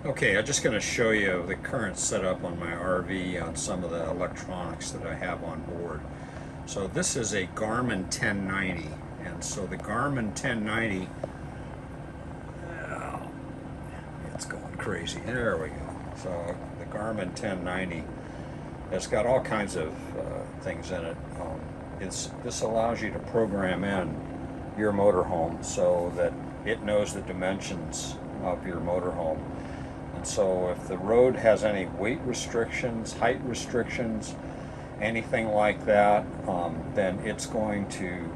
Okay, I'm just going to show you the current setup on my RV on some of the electronics that I have on board. So this is a Garmin 1090, and so the Garmin 1090, oh, it's going crazy. There we go. So the Garmin 1090 has got all kinds of things in it. This allows you to program in your motorhome so that it knows the dimensions of your motorhome. And so if the road has any weight restrictions, height restrictions, anything like that, then it's going to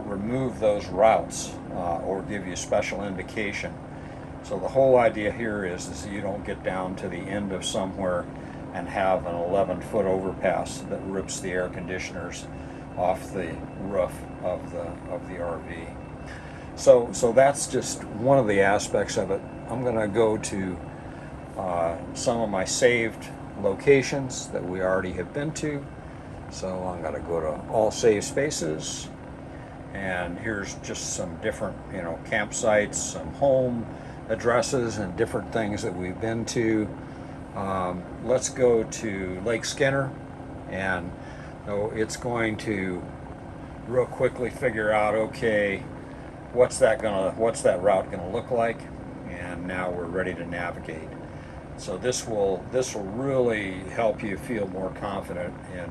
remove those routes or give you special indication. So the whole idea here is that you don't get down to the end of somewhere and have an 11-foot overpass that rips the air conditioners off the roof of the RV. So that's just one of the aspects of it. I'm going to go to some of my saved locations that we already have been to. So I'm going to go to all save spaces, and here's just some different, campsites, some home addresses and different things that we've been to. Let's go to Lake Skinner, and it's going to real quickly figure out, okay, what's that route gonna look like, and now we're ready to navigate. So this will really help you feel more confident in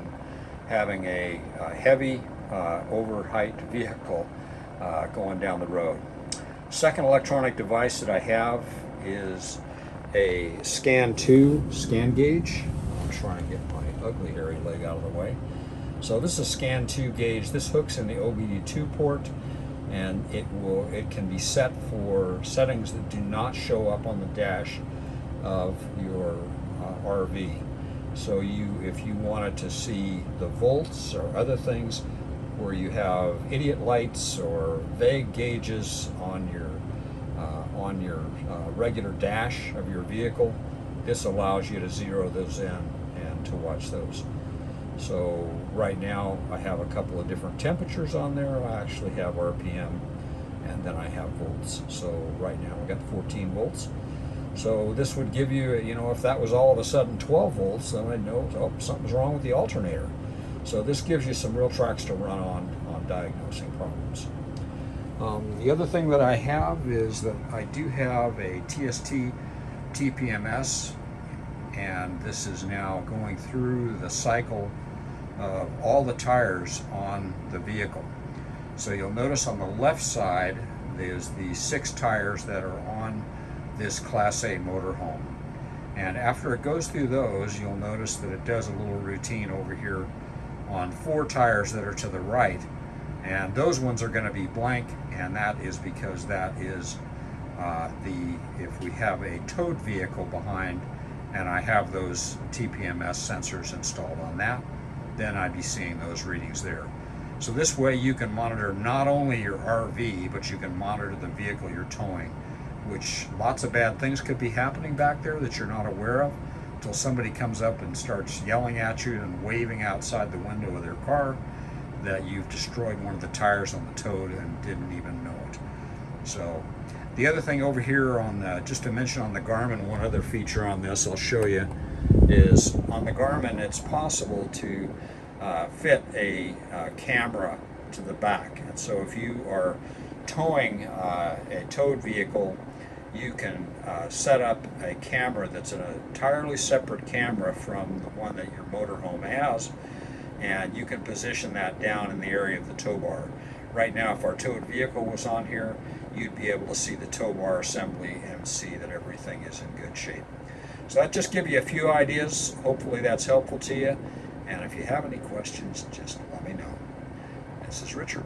having a heavy overheight vehicle going down the road. Second electronic device that I have is a Scan gauge. I'll try and get my ugly hairy leg out of the way. So this is a Scan 2 gauge. This hooks in the OBDII port, and it can be set for settings that do not show up on the dash of your RV. So if you wanted to see the volts or other things where you have idiot lights or vague gauges on your regular dash of your vehicle, this allows you to zero those in and to watch those. So right now I have a couple of different temperatures on there. I actually have RPM, and then I have volts. So right now I got 14 volts. So this would give you, if that was all of a sudden 12 volts, then I'd know, something's wrong with the alternator. So this gives you some real tracks to run on diagnosing problems. The other thing that I have is that I do have a TST TPMS, and this is now going through the cycle of all the tires on the vehicle. So you'll notice on the left side there's the 6 tires that are on this Class A motorhome, and after it goes through those, you'll notice that it does a little routine over here on 4 tires that are to the right, and those ones are going to be blank, and that is because that is if we have a towed vehicle behind and I have those TPMS sensors installed on that, then I'd be seeing those readings there. So this way you can monitor not only your RV, but you can monitor the vehicle you're towing, which lots of bad things could be happening back there that you're not aware of until somebody comes up and starts yelling at you and waving outside the window of their car that you've destroyed one of the tires on the towed and didn't even know it. So the other thing over here just to mention on the Garmin, one other feature on this I'll show you is on the Garmin it's possible to fit a camera to the back. And so if you are towing a towed vehicle, you can set up a camera that's an entirely separate camera from the one that your motorhome has, and you can position that down in the area of the tow bar. Right now, if our towed vehicle was on here, you'd be able to see the tow bar assembly and see that everything is in good shape. So that just gives you a few ideas. Hopefully that's helpful to you, and if you have any questions, just let me know. This is Richard.